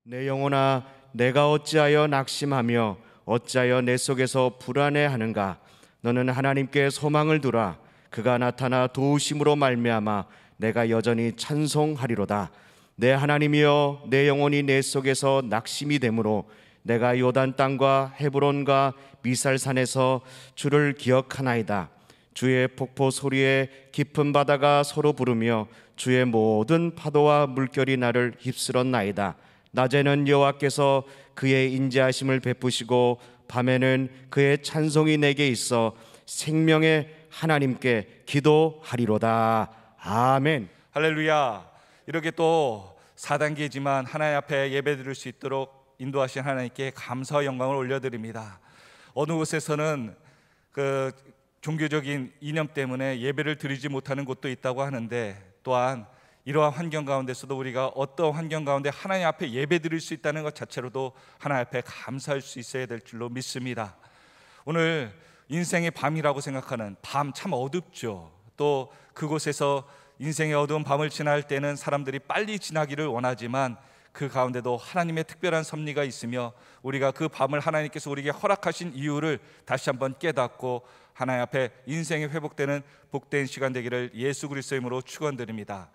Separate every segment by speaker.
Speaker 1: 내 영혼아, 내가 어찌하여 낙심하며 어찌하여 내 속에서 불안해하는가? 너는 하나님께 소망을 두라. 그가 나타나 도우심으로 말미암아 내가 여전히 찬송하리로다. 내 하나님이여, 내 영혼이 내 속에서 낙심이 되므로 내가 요단 땅과 헤브론과 미살산에서 주를 기억하나이다. 주의 폭포 소리에 깊은 바다가 서로 부르며 주의 모든 파도와 물결이 나를 휩쓸었나이다. 낮에는 여호와께서 그의 인자하심을 베푸시고 밤에는 그의 찬송이 내게 있어 생명의 하나님께 기도하리로다. 아멘.
Speaker 2: 할렐루야. 이렇게 또 4단계지만 하나님 앞에 예배드릴 수 있도록 인도하신 하나님께 감사와 영광을 올려드립니다. 어느 곳에서는 그 종교적인 이념 때문에 예배를 드리지 못하는 곳도 있다고 하는데, 또한 이러한 환경 가운데서도 우리가 어떤 환경 가운데 하나님 앞에 예배 드릴 수 있다는 것 자체로도 하나님 앞에 감사할 수 있어야 될 줄로 믿습니다. 오늘 인생의 밤이라고 생각하는 밤, 참 어둡죠. 또 그곳에서 인생의 어두운 밤을 지날 때는 사람들이 빨리 지나기를 원하지만 그 가운데도 하나님의 특별한 섭리가 있으며 우리가 그 밤을 하나님께서 우리에게 허락하신 이유를 다시 한번 깨닫고 하나님 앞에 인생이 회복되는 복된 시간 되기를 예수 그리스도의 이름으로 축원드립니다.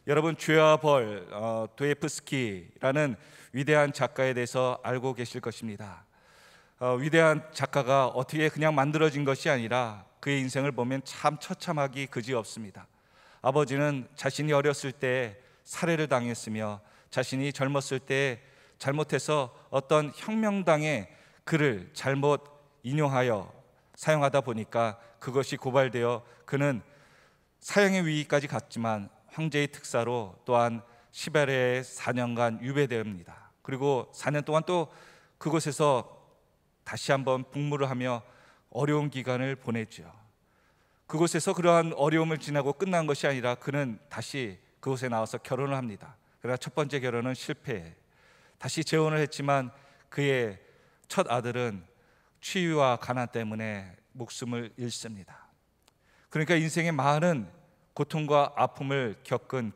Speaker 2: 여러분, 죄와 벌, 도에프스키라는 위대한 작가에 대해서 알고 계실 것입니다. 위대한 작가가 어떻게 그냥 만들어진 것이 아니라 그의 인생을 보면 참 처참하기 그지없습니다. 아버지는 자신이 어렸을 때 살해를 당했으며 자신이 젊었을 때 잘못해서 어떤 혁명당의 글을 잘못 인용하여 사용하다 보니까 그것이 고발되어 그는 사형의 위기까지 갔지만 황제의 특사로 또한 시베리아에 4년간 유배됩니다. 그리고 4년 동안 또 그곳에서 다시 한번 복무를 하며 어려운 기간을 보냈죠. 그곳에서 그러한 어려움을 지나고 끝난 것이 아니라 그는 다시 그곳에 나와서 결혼을 합니다. 그러나 첫 번째 결혼은 실패. 다시 재혼을 했지만 그의 첫 아들은 추위와 가난 때문에 목숨을 잃습니다. 그러니까 인생의 많은 고통과 아픔을 겪은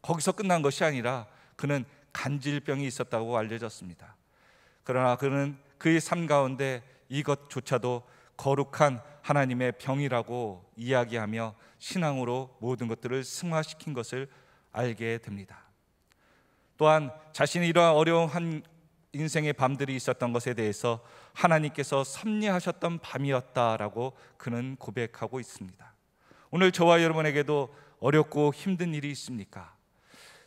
Speaker 2: 거기서 끝난 것이 아니라 그는 간질병이 있었다고 알려졌습니다. 그러나 그는 그의 삶 가운데 이것조차도 거룩한 하나님의 병이라고 이야기하며 신앙으로 모든 것들을 승화시킨 것을 알게 됩니다. 또한 자신이 이러한 어려운 인생의 밤들이 있었던 것에 대해서 하나님께서 섭리하셨던 밤이었다라고 그는 고백하고 있습니다. 오늘 저와 여러분에게도 어렵고 힘든 일이 있습니까?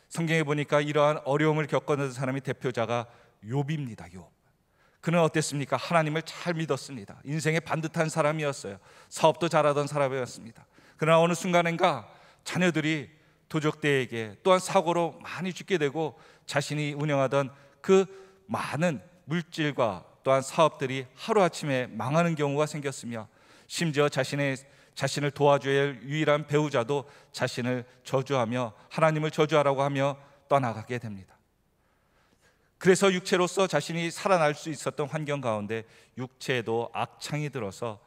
Speaker 2: 성경에 보니까 이러한 어려움을 겪었던 사람의 대표자가 욥입니다. 욥. 그는 어땠습니까? 하나님을 잘 믿었습니다. 인생의 반듯한 사람이었어요. 사업도 잘하던 사람이었습니다. 그러나 어느 순간인가 자녀들이 도적대에게 또한 사고로 많이 죽게 되고 자신이 운영하던 그 많은 물질과 또한 사업들이 하루아침에 망하는 경우가 생겼으며 심지어 자신을 도와줘야 할 유일한 배우자도 자신을 저주하며 하나님을 저주하라고 하며 떠나가게 됩니다. 그래서 육체로서 자신이 살아날 수 있었던 환경 가운데 육체에도 악창이 들어서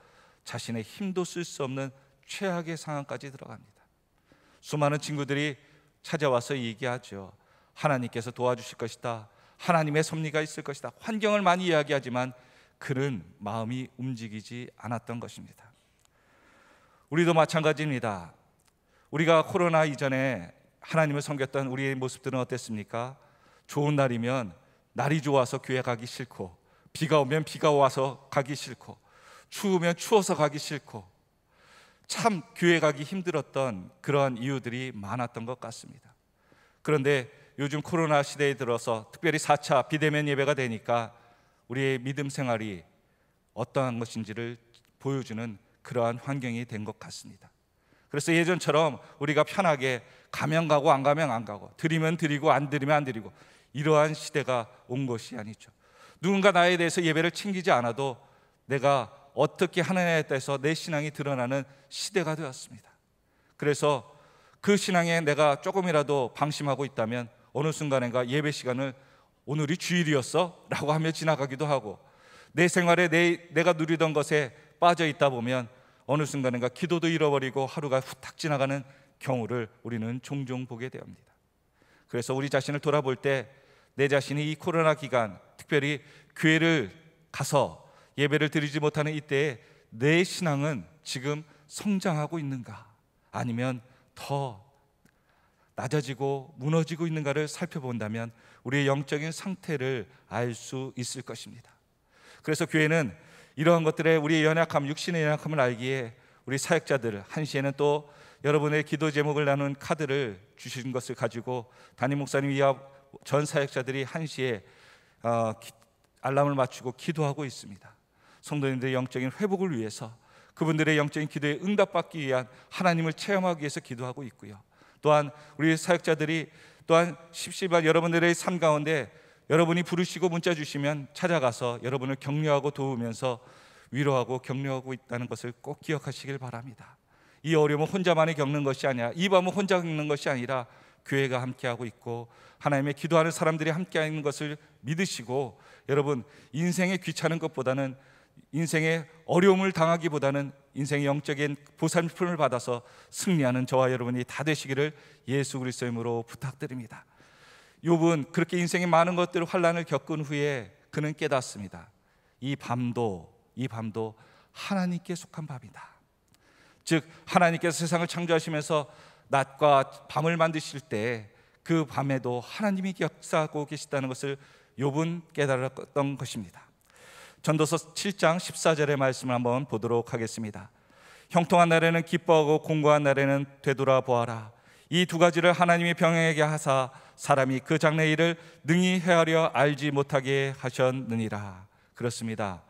Speaker 2: 자신의 힘도 쓸 수 없는 최악의 상황까지 들어갑니다. 수많은 친구들이 찾아와서 얘기하죠. 하나님께서 도와주실 것이다. 하나님의 섭리가 있을 것이다. 환경을 많이 이야기하지만 그는 마음이 움직이지 않았던 것입니다. 우리도 마찬가지입니다. 우리가 코로나 이전에 하나님을 섬겼던 우리의 모습들은 어땠습니까? 좋은 날이면 날이 좋아서 교회 가기 싫고, 비가 오면 비가 와서 가기 싫고, 추우면 추워서 가기 싫고, 참 교회 가기 힘들었던 그러한 이유들이 많았던 것 같습니다. 그런데 요즘 코로나 시대에 들어서 특별히 4차 비대면 예배가 되니까 우리의 믿음 생활이 어떠한 것인지를 보여주는 그러한 환경이 된 것 같습니다. 그래서 예전처럼 우리가 편하게 가면 가고 안 가면 안 가고, 드리면 드리고 안 드리면 안 드리고, 이러한 시대가 온 것이 아니죠. 누군가 나에 대해서 예배를 챙기지 않아도 내가 어떻게 하느냐에 따라서 내 신앙이 드러나는 시대가 되었습니다. 그래서 그 신앙에 내가 조금이라도 방심하고 있다면 어느 순간인가 예배 시간을 오늘이 주일이었어? 라고 하며 지나가기도 하고, 내 생활에 내가 누리던 것에 빠져 있다 보면 어느 순간인가 기도도 잃어버리고 하루가 후딱 지나가는 경우를 우리는 종종 보게 됩니다. 그래서 우리 자신을 돌아볼 때 내 자신이 이 코로나 기간 특별히 교회를 가서 예배를 드리지 못하는 이때에 내 신앙은 지금 성장하고 있는가, 아니면 더 낮아지고 무너지고 있는가를 살펴본다면 우리의 영적인 상태를 알 수 있을 것입니다. 그래서 교회는 이러한 것들에 우리의 연약함, 육신의 연약함을 알기에 우리 사역자들, 한시에는 또 여러분의 기도 제목을 나눈 카드를 주신 것을 가지고 담임 목사님 이하 전 사역자들이 한시에 알람을 맞추고 기도하고 있습니다. 성도님들의 영적인 회복을 위해서, 그분들의 영적인 기도에 응답받기 위한 하나님을 체험하기 위해서 기도하고 있고요. 또한 우리 사역자들이 또한 십시반 여러분들의 삶 가운데 여러분이 부르시고 문자 주시면 찾아가서 여러분을 격려하고 도우면서 위로하고 격려하고 있다는 것을 꼭 기억하시길 바랍니다. 이 어려움은 혼자만이 겪는 것이 아니라, 이 밤은 혼자 겪는 것이 아니라 교회가 함께하고 있고 하나님의 기도하는 사람들이 함께하는 것을 믿으시고, 여러분 인생의 귀찮은 것보다는, 인생의 어려움을 당하기보다는 인생의 영적인 보살핌을 받아서 승리하는 저와 여러분이 다 되시기를 예수 그리스도의 이름으로 부탁드립니다. 욥은 그렇게 인생의 많은 것들, 환난을 겪은 후에 그는 깨닫습니다. 이 밤도 하나님께 속한 밤이다. 즉 하나님께서 세상을 창조하시면서 낮과 밤을 만드실 때 그 밤에도 하나님이 역사하고 계시다는 것을 욥은 깨달았던 것입니다. 전도서 7장 14절의 말씀을 한번 보도록 하겠습니다. 형통한 날에는 기뻐하고 공고한 날에는 되돌아보아라. 이 두 가지를 하나님이 병행하게 하사 사람이 그 장래 일을 능히 헤아려 알지 못하게 하셨느니라. 그렇습니다.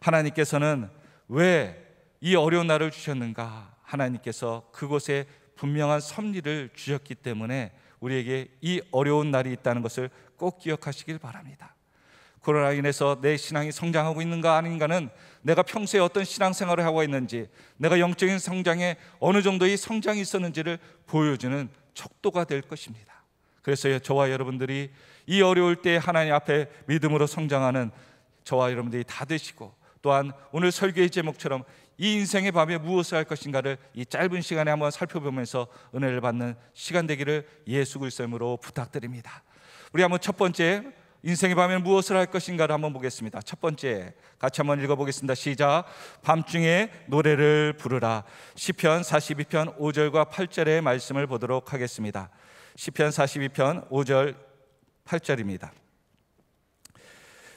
Speaker 2: 하나님께서는 왜 이 어려운 날을 주셨는가? 하나님께서 그곳에 분명한 섭리를 주셨기 때문에 우리에게 이 어려운 날이 있다는 것을 꼭 기억하시길 바랍니다. 코로나로 인해서 내 신앙이 성장하고 있는가 아닌가는 내가 평소에 어떤 신앙생활을 하고 있는지, 내가 영적인 성장에 어느 정도의 성장이 있었는지를 보여주는 척도가 될 것입니다. 그래서 저와 여러분들이 이 어려울 때 하나님 앞에 믿음으로 성장하는 저와 여러분들이 다 되시고, 또한 오늘 설교의 제목처럼 이 인생의 밤에 무엇을 할 것인가를 이 짧은 시간에 한번 살펴보면서 은혜를 받는 시간 되기를 예수 그리스도의 이름으로 부탁드립니다. 우리 한번 첫 번째, 인생의 밤에 무엇을 할 것인가를 한번 보겠습니다. 첫 번째, 같이 한번 읽어보겠습니다. 시작. 밤중에 노래를 부르라. 시편 42편 5절과 8절의 말씀을 보도록 하겠습니다. 시편 42편 5절 8절입니다.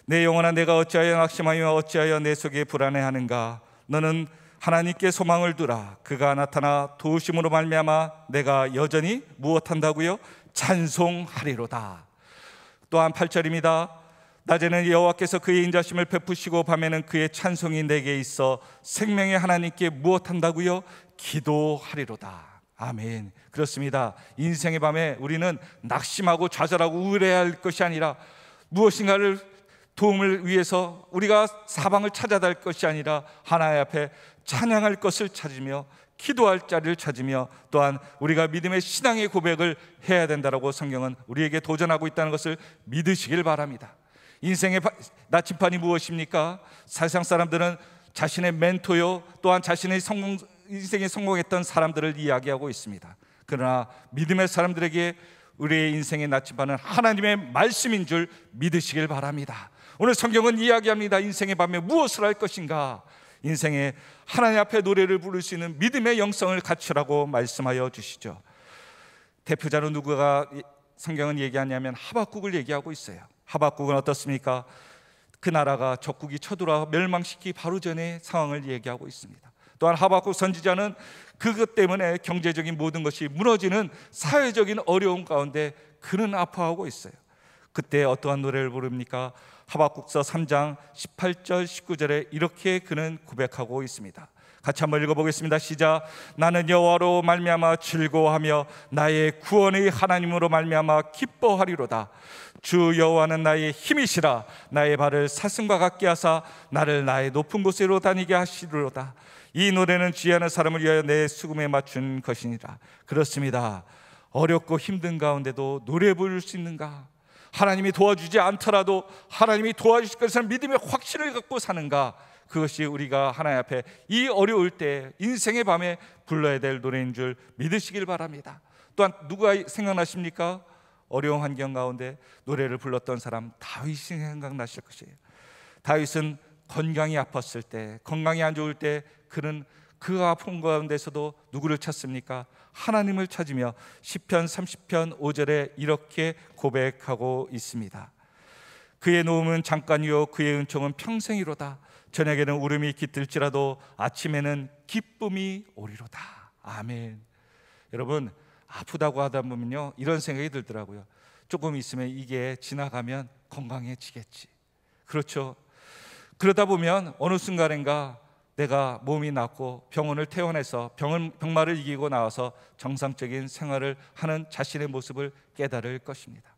Speaker 2: 내 영혼아, 내가 어찌하여 낙심하여 어찌하여 내 속에 불안해하는가? 너는 하나님께 소망을 두라. 그가 나타나 도우심으로 말미암아 내가 여전히 무엇한다고요? 찬송하리로다. 또한 8절입니다. 낮에는 여호와께서 그의 인자심을 베푸시고 밤에는 그의 찬송이 내게 있어 생명의 하나님께 무엇한다고요? 기도하리로다. 아멘. 그렇습니다. 인생의 밤에 우리는 낙심하고 좌절하고 우울해할 것이 아니라, 무엇인가를 도움을 위해서 우리가 사방을 찾아갈 것이 아니라 하나님 앞에 찬양할 것을 찾으며 기도할 자리를 찾으며, 또한 우리가 믿음의 신앙의 고백을 해야 된다라고 성경은 우리에게 도전하고 있다는 것을 믿으시길 바랍니다. 인생의 나침반이 무엇입니까? 세상 사람들은 자신의 멘토요, 또한 자신의 인생에 성공했던 사람들을 이야기하고 있습니다. 그러나 믿음의 사람들에게 우리의 인생의 나침반은 하나님의 말씀인 줄 믿으시길 바랍니다. 오늘 성경은 이야기합니다. 인생의 밤에 무엇을 할 것인가? 인생에 하나님 앞에 노래를 부를 수 있는 믿음의 영성을 갖추라고 말씀하여 주시죠. 대표자로 누구가 성경은 얘기하냐면 하박국을 얘기하고 있어요. 하박국은 어떻습니까? 그 나라가 적국이 쳐들어와 멸망시키기 바로 전에 상황을 얘기하고 있습니다. 또한 하박국 선지자는 그것 때문에 경제적인 모든 것이 무너지는 사회적인 어려움 가운데 그는 아파하고 있어요. 그때 어떠한 노래를 부릅니까? 하박국서 3장 18절 19절에 이렇게 그는 고백하고 있습니다. 같이 한번 읽어보겠습니다. 시작. 나는 여호와로 말미암아 즐거워하며 나의 구원의 하나님으로 말미암아 기뻐하리로다. 주 여호와는 나의 힘이시라. 나의 발을 사슴과 같게 하사 나를 나의 높은 곳으로 다니게 하시리로다. 이 노래는 지혜하는 사람을 위하여 내 수금에 맞춘 것이니라. 그렇습니다. 어렵고 힘든 가운데도 노래 부를 수 있는가? 하나님이 도와주지 않더라도 하나님이 도와주실 것을 믿음의 확신을 갖고 사는가? 그것이 우리가 하나님 앞에 이 어려울 때 인생의 밤에 불러야 될 노래인 줄 믿으시길 바랍니다. 또한 누가 생각나십니까? 어려운 환경 가운데 노래를 불렀던 사람 다윗이 생각나실 것이에요. 다윗은 건강이 아팠을 때, 건강이 안 좋을 때 그는 그 아픔 가운데서도 누구를 찾습니까? 하나님을 찾으며 시편 30편 5절에 이렇게 고백하고 있습니다. 그의 노움은 잠깐이요 그의 은총은 평생이로다. 저녁에는 울음이 깃들지라도 아침에는 기쁨이 오리로다. 아멘. 여러분, 아프다고 하다 보면요 이런 생각이 들더라고요. 조금 있으면 이게 지나가면 건강해지겠지. 그렇죠. 그러다 보면 어느 순간인가 내가 몸이 낫고 병원을 퇴원해서 병마를 이기고 나와서 정상적인 생활을 하는 자신의 모습을 깨달을 것입니다.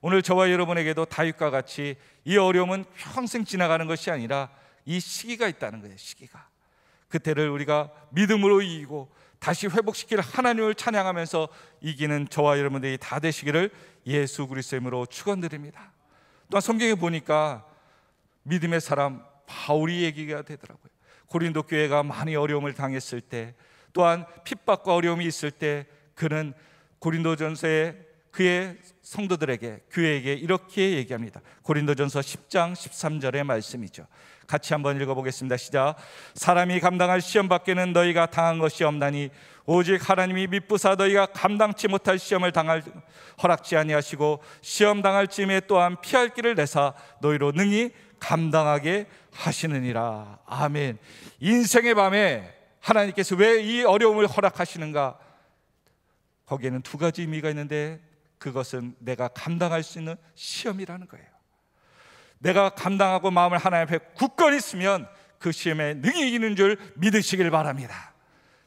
Speaker 2: 오늘 저와 여러분에게도 다윗과 같이 이 어려움은 평생 지나가는 것이 아니라 이 시기가 있다는 거예요. 시기가. 그때를 우리가 믿음으로 이기고 다시 회복시킬 하나님을 찬양하면서 이기는 저와 여러분들이 다 되시기를 예수 그리스도의 이름으로 축원드립니다. 또한 성경에 보니까 믿음의 사람 바울이 얘기가 되더라고요. 고린도 교회가 많이 어려움을 당했을 때, 또한 핍박과 어려움이 있을 때 그는 고린도전서에 그의 성도들에게, 교회에게 이렇게 얘기합니다. 고린도전서 10장 13절의 말씀이죠. 같이 한번 읽어보겠습니다. 시작. 사람이 감당할 시험 밖에는 너희가 당한 것이 없나니 오직 하나님이 미쁘사 너희가 감당치 못할 시험을 당할 허락지 아니하시고 시험 당할 쯤에 또한 피할 길을 내사 너희로 능히 감당하게 하시느니라. 아멘. 인생의 밤에 하나님께서 왜 이 어려움을 허락하시는가? 거기에는 두 가지 의미가 있는데 그것은 내가 감당할 수 있는 시험이라는 거예요. 내가 감당하고 마음을 하나님 앞에 굳건히 있으면 그 시험에 능히 이기는 줄 믿으시길 바랍니다.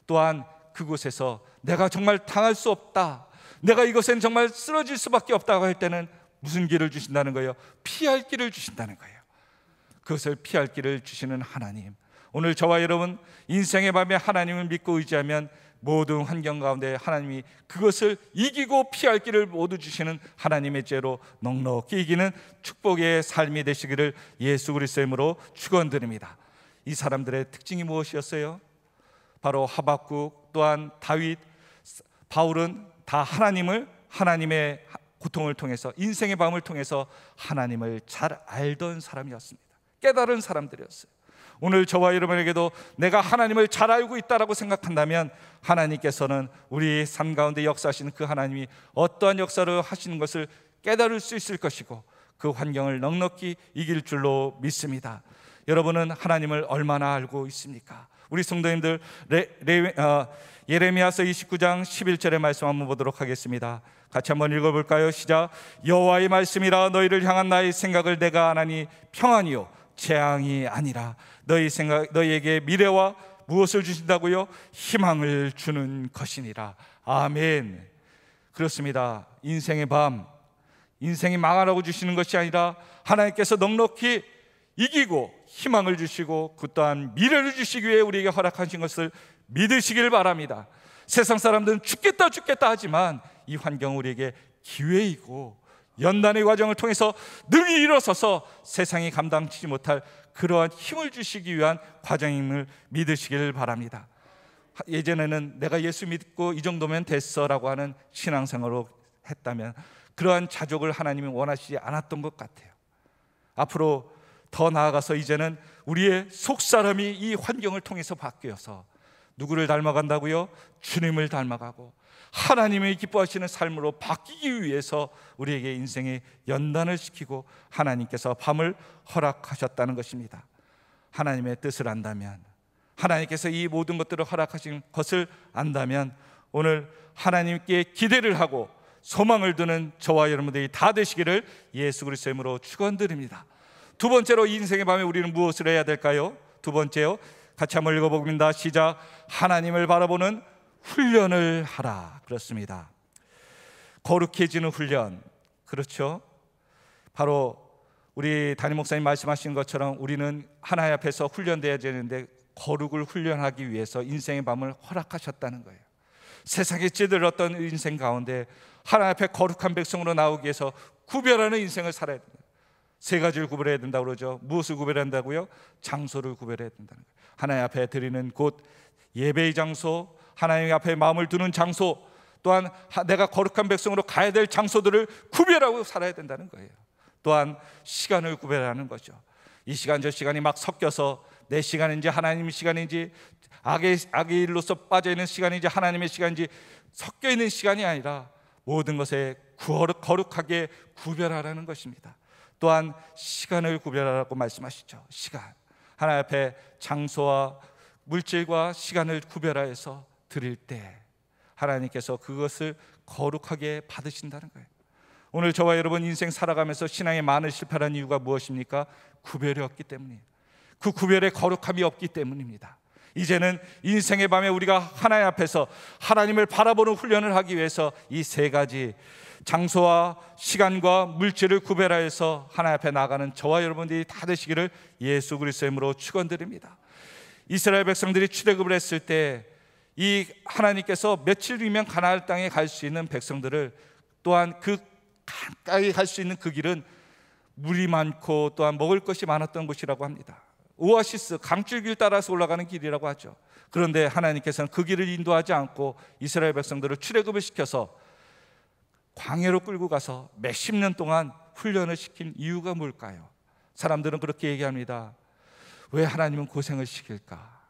Speaker 2: 또한 그곳에서 내가 정말 당할 수 없다, 내가 이것엔 정말 쓰러질 수밖에 없다고 할 때는 무슨 길을 주신다는 거예요? 피할 길을 주신다는 거예요. 그것을 피할 길을 주시는 하나님, 오늘 저와 여러분 인생의 밤에 하나님을 믿고 의지하면 모든 환경 가운데 하나님이 그것을 이기고 피할 길을 모두 주시는 하나님의 죄로 넉넉히 이기는 축복의 삶이 되시기를 예수 그리스도의 이름으로 축원드립니다. 이 사람들의 특징이 무엇이었어요? 바로 하박국, 또한 다윗, 바울은 다 하나님의 고통을 통해서, 인생의 밤을 통해서 하나님을 잘 알던 사람이었습니다. 깨달은 사람들이었어요. 오늘 저와 여러분에게도 내가 하나님을 잘 알고 있다라고 생각한다면 하나님께서는 우리 삶 가운데 역사하시는 그 하나님이 어떠한 역사를 하시는 것을 깨달을 수 있을 것이고 그 환경을 넉넉히 이길 줄로 믿습니다. 여러분은 하나님을 얼마나 알고 있습니까? 우리 성도님들 예레미야서 29장 11절의 말씀 한번 보도록 하겠습니다. 같이 한번 읽어볼까요? 시작. 여호와의 말씀이라 너희를 향한 나의 생각을 내가 아나니 평안이요 재앙이 아니라 너희에게 미래와 무엇을 주신다고요? 희망을 주는 것이니라. 아멘. 그렇습니다. 인생의 밤, 인생이 망하라고 주시는 것이 아니라 하나님께서 넉넉히 이기고 희망을 주시고 그 또한 미래를 주시기 위해 우리에게 허락하신 것을 믿으시길 바랍니다. 세상 사람들은 죽겠다 하지만 이 환경은 우리에게 기회이고 연단의 과정을 통해서 능히 일어서서 세상이 감당치 못할 그러한 힘을 주시기 위한 과정임을 믿으시길 바랍니다. 예전에는 내가 예수 믿고 이 정도면 됐어라고 하는 신앙생활로 했다면 그러한 자족을 하나님이 원하시지 않았던 것 같아요. 앞으로 더 나아가서 이제는 우리의 속사람이 이 환경을 통해서 바뀌어서 누구를 닮아간다고요? 주님을 닮아가고 하나님의 기뻐하시는 삶으로 바뀌기 위해서 우리에게 인생의 연단을 시키고 하나님께서 밤을 허락하셨다는 것입니다. 하나님의 뜻을 안다면, 하나님께서 이 모든 것들을 허락하신 것을 안다면 오늘 하나님께 기대를 하고 소망을 두는 저와 여러분들이 다 되시기를 예수 그리스도의 이름으로 축원드립니다. 두 번째로 인생의 밤에 우리는 무엇을 해야 될까요? 두 번째요, 같이 한번 읽어봅니다. 시작. 하나님을 바라보는 훈련을 하라. 그렇습니다. 거룩해지는 훈련, 그렇죠? 바로 우리 담임 목사님 말씀하신 것처럼 우리는 하나님 앞에서 훈련돼야 되는데 거룩을 훈련하기 위해서 인생의 밤을 허락하셨다는 거예요. 세상에 찌들었던 인생 가운데 하나님 앞에 거룩한 백성으로 나오기 위해서 구별하는 인생을 살아야 됩니다. 세 가지를 구별해야 된다고 그러죠. 무엇을 구별한다고요? 장소를 구별해야 된다는 거예요. 하나님 앞에 드리는 곳, 예배의 장소, 하나님 앞에 마음을 두는 장소, 또한 내가 거룩한 백성으로 가야 될 장소들을 구별하고 살아야 된다는 거예요. 또한 시간을 구별하는 거죠. 이 시간 저 시간이 막 섞여서 내 시간인지 하나님 시간인지 악의 일로서 빠져있는 시간인지 하나님의 시간인지 섞여 있는 시간이 아니라 모든 것에 거룩하게 구별하라는 것입니다. 또한 시간을 구별하라고 말씀하시죠. 시간, 하나님 앞에 장소와 물질과 시간을 구별하여서 드릴 때 하나님께서 그것을 거룩하게 받으신다는 거예요. 오늘 저와 여러분 인생 살아가면서 신앙에 많은 실패한 이유가 무엇입니까? 구별이 없기 때문이에요. 그 구별에 거룩함이 없기 때문입니다. 이제는 인생의 밤에 우리가 하나님 앞에서 하나님을 바라보는 훈련을 하기 위해서 이 세 가지 장소와 시간과 물질을 구별하여서 하나님 앞에 나가는 저와 여러분들이 다 되시기를 예수 그리스도의 이름으로 축원드립니다. 이스라엘 백성들이 출애굽을 했을 때 이 하나님께서 며칠 뒤면 가나안 땅에 갈 수 있는 백성들을 또한 그 가까이 갈 수 있는 그 길은 물이 많고 또한 먹을 것이 많았던 곳이라고 합니다. 오아시스, 강줄길 따라서 올라가는 길이라고 하죠. 그런데 하나님께서는 그 길을 인도하지 않고 이스라엘 백성들을 출애굽을 시켜서 광야로 끌고 가서 몇십 년 동안 훈련을 시킨 이유가 뭘까요? 사람들은 그렇게 얘기합니다. 왜 하나님은 고생을 시킬까?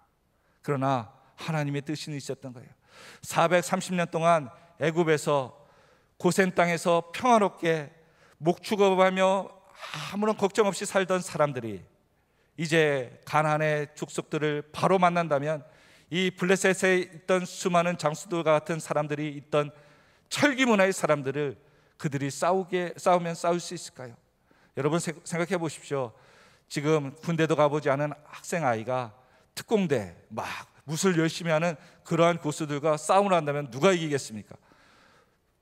Speaker 2: 그러나 하나님의 뜻이 있었던 거예요. 430년 동안 애굽에서 고센 땅에서 평화롭게 목축업하며 아무런 걱정 없이 살던 사람들이 이제 가나안의 족속들을 바로 만난다면 이 블레셋에 있던 수많은 장수들과 같은 사람들이 있던 철기 문화의 사람들을 그들이 싸우면 싸울 수 있을까요? 여러분 생각해 보십시오. 지금 군대도 가보지 않은 학생 아이가 특공대 막 무술 열심히 하는 그러한 고수들과 싸움을 한다면 누가 이기겠습니까?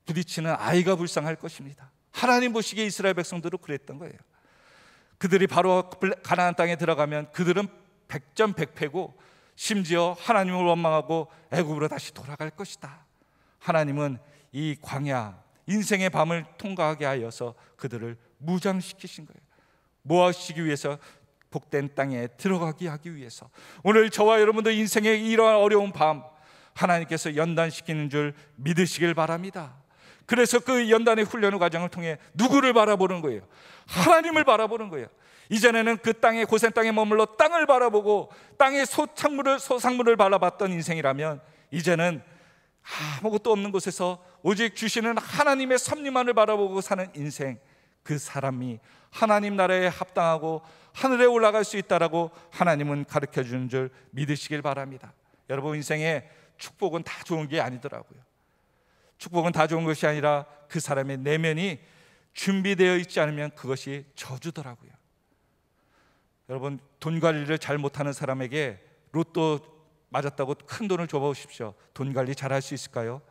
Speaker 2: 부딪히는 아이가 불쌍할 것입니다. 하나님 보시기에 이스라엘 백성들도 그랬던 거예요. 그들이 바로 가나안 땅에 들어가면 그들은 백전백패고 심지어 하나님을 원망하고 애굽으로 다시 돌아갈 것이다. 하나님은 이 광야 인생의 밤을 통과하게 하여서 그들을 무장시키신 거예요. 뭐 하시기 위해서? 복된 땅에 들어가게 하기 위해서. 오늘 저와 여러분도 인생의 이러한 어려운 밤 하나님께서 연단시키는 줄 믿으시길 바랍니다. 그래서 그 연단의 훈련의 과정을 통해 누구를 바라보는 거예요? 하나님을 바라보는 거예요. 이전에는 그 땅에 고센 땅에 머물러 땅을 바라보고 땅의 소산물을 바라봤던 인생이라면 이제는 아무것도 없는 곳에서 오직 주시는 하나님의 섭리만을 바라보고 사는 인생, 그 사람이 하나님 나라에 합당하고 하늘에 올라갈 수 있다라고 하나님은 가르쳐주는 줄 믿으시길 바랍니다. 여러분 인생에 축복은 다 좋은 게 아니더라고요. 축복은 다 좋은 것이 아니라 그 사람의 내면이 준비되어 있지 않으면 그것이 저주더라고요. 여러분 돈 관리를 잘 못하는 사람에게 로또 맞았다고 큰 돈을 줘보십시오. 돈 관리 잘할 수 있을까요?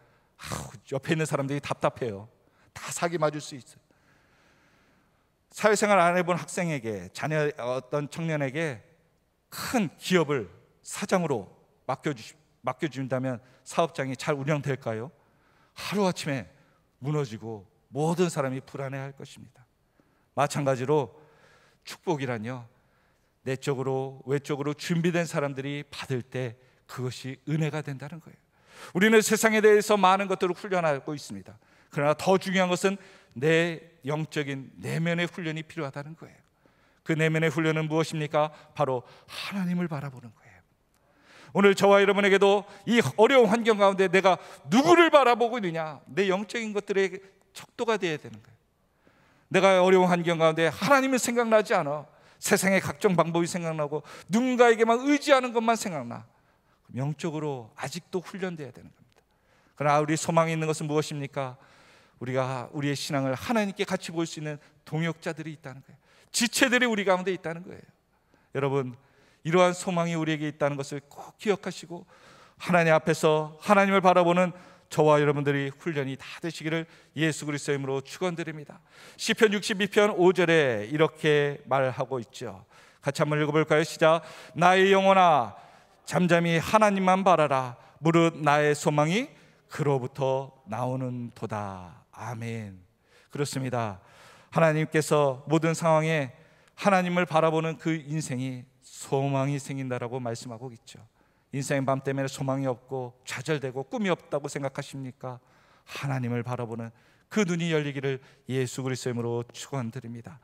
Speaker 2: 옆에 있는 사람들이 답답해요. 다 사기 맞을 수 있어요. 사회생활 안 해본 학생에게, 자녀 어떤 청년에게 큰 기업을 사장으로 맡겨준다면 사업장이 잘 운영될까요? 하루아침에 무너지고 모든 사람이 불안해할 것입니다. 마찬가지로 축복이란요, 내적으로 외적으로 준비된 사람들이 받을 때 그것이 은혜가 된다는 거예요. 우리는 세상에 대해서 많은 것들을 훈련하고 있습니다. 그러나 더 중요한 것은 내 영적인 내면의 훈련이 필요하다는 거예요. 그 내면의 훈련은 무엇입니까? 바로 하나님을 바라보는 거예요. 오늘 저와 여러분에게도 이 어려운 환경 가운데 내가 누구를 바라보고 있느냐, 내 영적인 것들의 척도가 되어야 되는 거예요. 내가 어려운 환경 가운데 하나님은 생각나지 않아. 세상의 각종 방법이 생각나고 누군가에게만 의지하는 것만 생각나. 영적으로 아직도 훈련되어야 되는 겁니다. 그러나 우리 소망이 있는 것은 무엇입니까? 우리가 우리의 신앙을 하나님께 같이 볼 수 있는 동역자들이 있다는 거예요. 지체들이 우리 가운데 있다는 거예요. 여러분 이러한 소망이 우리에게 있다는 것을 꼭 기억하시고 하나님 앞에서 하나님을 바라보는 저와 여러분들이 훈련이 다 되시기를 예수 그리스도의 이름으로 축원드립니다. 시편 62편 5절에 이렇게 말하고 있죠. 같이 한번 읽어볼까요? 시작. 나의 영혼아 잠잠히 하나님만 바라라. 무릇 나의 소망이 그로부터 나오는 도다. 아멘. 그렇습니다. 하나님께서 모든 상황에 하나님을 바라보는 그 인생이 소망이 생긴다라고 말씀하고 있죠. 인생의 밤 때문에 소망이 없고 좌절되고 꿈이 없다고 생각하십니까? 하나님을 바라보는 그 눈이 열리기를 예수 그리스도의 이름으로 축원드립니다.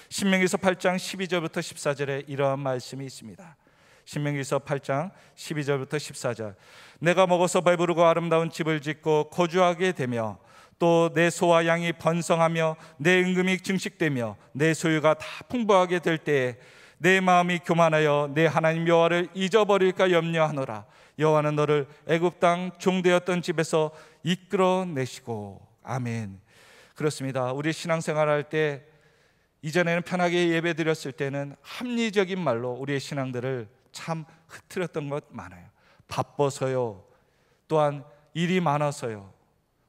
Speaker 2: 신명기서 8장 12절부터 14절에 이러한 말씀이 있습니다. 신명기서 8장 12절부터 14절. 내가 먹어서 배부르고 아름다운 집을 짓고 거주하게 되며 또 내 소와 양이 번성하며 내 임금이 증식되며 내 소유가 다 풍부하게 될 때에 내 마음이 교만하여 내 하나님 여호와를 잊어버릴까 염려하노라. 여호와는 너를 애굽 땅 종되었던 집에서 이끌어내시고. 아멘. 그렇습니다. 우리 신앙생활할 때 이전에는 편하게 예배드렸을 때는 합리적인 말로 우리의 신앙들을 참 흐트렸던 것 많아요. 바빠서요, 또한 일이 많아서요,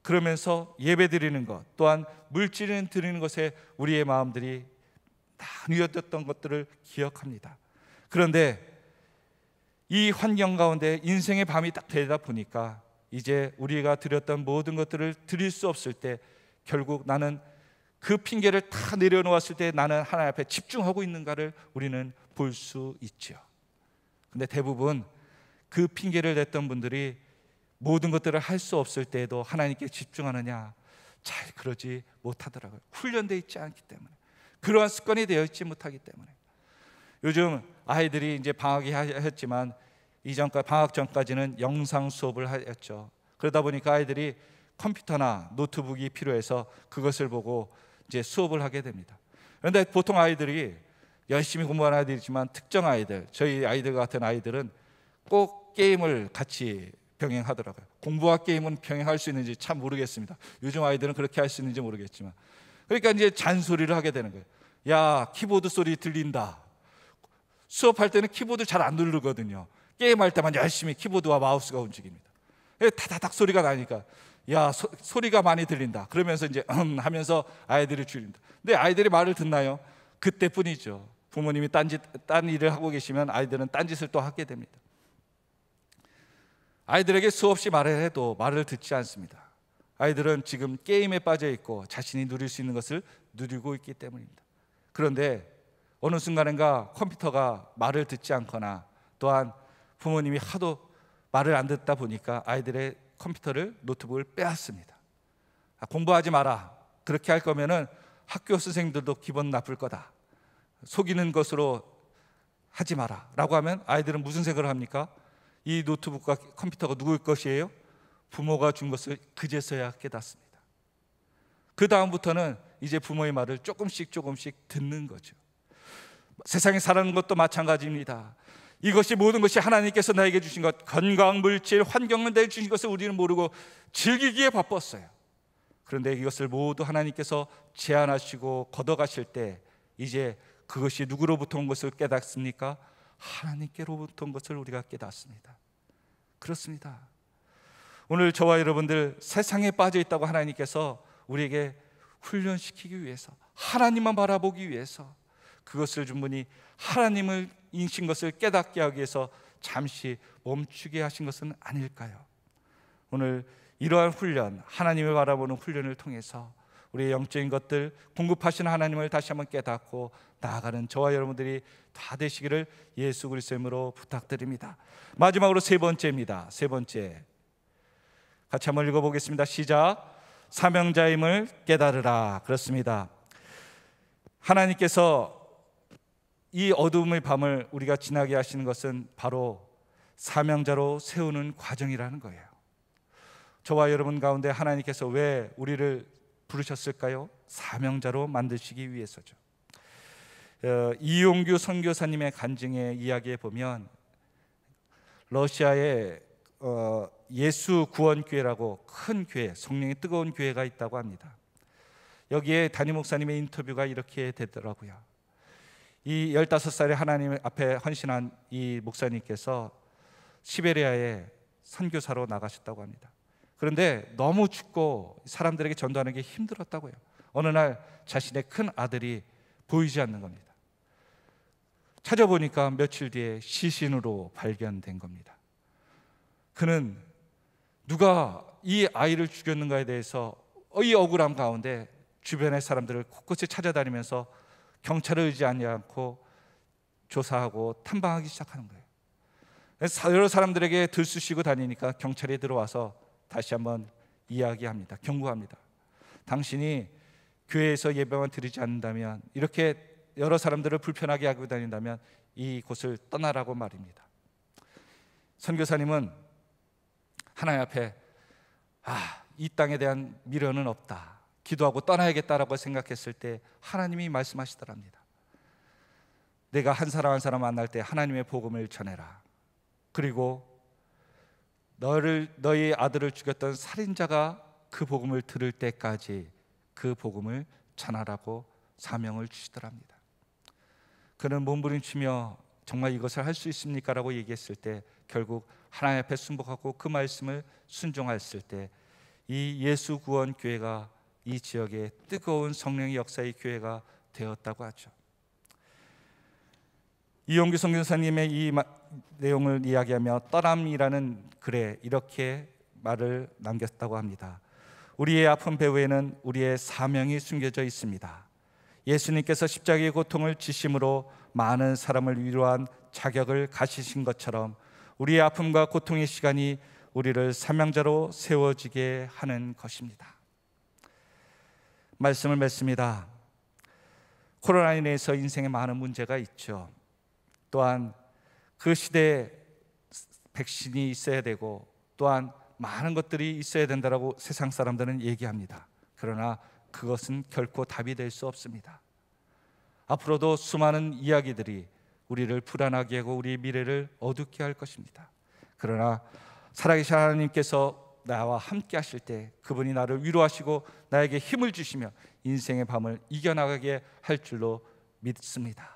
Speaker 2: 그러면서 예배드리는 것, 또한 물질을 드리는 것에 우리의 마음들이 다 누였던 것들을 기억합니다. 그런데 이 환경 가운데 인생의 밤이 딱 되다 보니까 이제 우리가 드렸던 모든 것들을 드릴 수 없을 때 결국 나는 그 핑계를 다 내려놓았을 때 나는 하나님 앞에 집중하고 있는가를 우리는 볼 수 있죠. 근데 대부분 그 핑계를 냈던 분들이 모든 것들을 할 수 없을 때에도 하나님께 집중하느냐, 잘 그러지 못하더라고요. 훈련되어 있지 않기 때문에, 그러한 습관이 되어 있지 못하기 때문에. 요즘 아이들이 이제 방학이 하였지만 이전까지 방학 전까지는 영상 수업을 하였죠. 그러다 보니까 아이들이 컴퓨터나 노트북이 필요해서 그것을 보고 이제 수업을 하게 됩니다. 그런데 보통 아이들이 열심히 공부하는 아이들이지만 특정 아이들, 저희 아이들 같은 아이들은 꼭 게임을 같이 병행하더라고요. 공부와 게임은 병행할 수 있는지 참 모르겠습니다. 요즘 아이들은 그렇게 할 수 있는지 모르겠지만, 그러니까 이제 잔소리를 하게 되는 거예요. 야, 키보드 소리 들린다. 수업할 때는 키보드 잘 안 누르거든요. 게임할 때만 열심히 키보드와 마우스가 움직입니다. 타다닥 소리가 나니까 야, 소리가 많이 들린다. 그러면서 이제 하면서 아이들이 줄인다. 근데 아이들이 말을 듣나요? 그때뿐이죠. 부모님이 딴 일을 하고 계시면 아이들은 딴짓을 또 하게 됩니다. 아이들에게 수없이 말을 해도 말을 듣지 않습니다. 아이들은 지금 게임에 빠져 있고 자신이 누릴 수 있는 것을 누리고 있기 때문입니다. 그런데 어느 순간인가 컴퓨터가 말을 듣지 않거나 또한 부모님이 하도 말을 안 듣다 보니까 아이들의 컴퓨터를, 노트북을 빼앗습니다. 공부하지 마라. 그렇게 할 거면은 학교 선생님들도 기분 나쁠 거다. 속이는 것으로 하지 마라 라고 하면 아이들은 무슨 생각을 합니까? 이 노트북과 컴퓨터가 누구의 것이에요? 부모가 준 것을 그제서야 깨닫습니다. 그 다음부터는 이제 부모의 말을 조금씩 듣는 거죠. 세상에 살아가는 것도 마찬가지입니다. 이것이 모든 것이 하나님께서 나에게 주신 것, 건강, 물질, 환경을 내게 주신 것을 우리는 모르고 즐기기에 바빴어요. 그런데 이것을 모두 하나님께서 제한하시고 걷어가실 때 이제 그것이 누구로부터 온 것을 깨닫습니까? 하나님께로부터 온 것을 우리가 깨닫습니다. 그렇습니다. 오늘 저와 여러분들 세상에 빠져 있다고 하나님께서 우리에게 훈련시키기 위해서, 하나님만 바라보기 위해서, 그것을 충분히 하나님을 인신 것을 깨닫게 하기 위해서 잠시 멈추게 하신 것은 아닐까요? 오늘 이러한 훈련, 하나님을 바라보는 훈련을 통해서 우리의 영적인 것들, 공급하시는 하나님을 다시 한번 깨닫고 나아가는 저와 여러분들이 다 되시기를 예수 그리스도의 이름으로 부탁드립니다. 마지막으로 세 번째입니다. 세 번째, 같이 한번 읽어보겠습니다. 시작. 사명자임을 깨달으라. 그렇습니다. 하나님께서 이 어두움의 밤을 우리가 지나게 하시는 것은 바로 사명자로 세우는 과정이라는 거예요. 저와 여러분 가운데 하나님께서 왜 우리를 부르셨을까요? 사명자로 만드시기 위해서죠. 이용규 선교사님의 간증의 이야기에 보면 러시아에 예수 구원교회라고 큰 교회, 성령이 뜨거운 교회가 있다고 합니다. 여기에 담임 목사님의 인터뷰가 이렇게 되더라고요. 이 15살에 하나님 앞에 헌신한 이 목사님께서 시베리아에 선교사로 나가셨다고 합니다. 그런데 너무 춥고 사람들에게 전도하는 게 힘들었다고요. 어느 날 자신의 큰 아들이 보이지 않는 겁니다. 찾아보니까 며칠 뒤에 시신으로 발견된 겁니다. 그는 누가 이 아이를 죽였는가에 대해서 이 억울함 가운데 주변의 사람들을 곳곳에 찾아다니면서 경찰을 의지하지 않고 조사하고 탐방하기 시작하는 거예요. 여러 사람들에게 들쑤시고 다니니까 경찰이 들어와서 다시 한번 이야기합니다. 경고합니다. 당신이 교회에서 예배만 드리지 않는다면, 이렇게 여러 사람들을 불편하게 하고 다닌다면 이곳을 떠나라고 말입니다. 선교사님은 하나님 앞에 이 땅에 대한 미련은 없다, 기도하고 떠나야겠다라고 생각했을 때 하나님이 말씀하시더랍니다. 내가 한 사람 한 사람 만날 때 하나님의 복음을 전해라. 그리고 너희 아들을 죽였던 살인자가 그 복음을 들을 때까지 그 복음을 전하라고 사명을 주시더랍니다. 그는 몸부림치며 정말 이것을 할 수 있습니까? 라고 얘기했을 때 결국 하나님 앞에 순복하고 그 말씀을 순종했을 때 이 예수 구원 교회가 이 지역의 뜨거운 성령의 역사의 교회가 되었다고 하죠. 이용규 선교사님의 이 내용을 이야기하며 떠남이라는 글에 이렇게 말을 남겼다고 합니다. 우리의 아픈 배후에는 우리의 사명이 숨겨져 있습니다. 예수님께서 십자가의 고통을 지심으로 많은 사람을 위로한 자격을 가지신 것처럼 우리의 아픔과 고통의 시간이 우리를 사명자로 세워지게 하는 것입니다. 말씀을 맺습니다. 코로나 인해서 인생에 많은 문제가 있죠. 또한 그 시대에 백신이 있어야 되고 또한 많은 것들이 있어야 된다고 세상 사람들은 얘기합니다. 그러나 그것은 결코 답이 될 수 없습니다. 앞으로도 수많은 이야기들이 우리를 불안하게 하고 우리의 미래를 어둡게 할 것입니다. 그러나 살아계신 하나님께서 나와 함께 하실 때 그분이 나를 위로하시고 나에게 힘을 주시며 인생의 밤을 이겨나가게 할 줄로 믿습니다.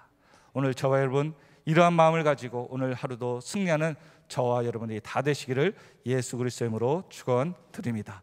Speaker 2: 오늘 저와 여러분 이러한 마음을 가지고 오늘 하루도 승리하는 저와 여러분들이 다 되시기를 예수 그리스도의 이름으로 축원드립니다.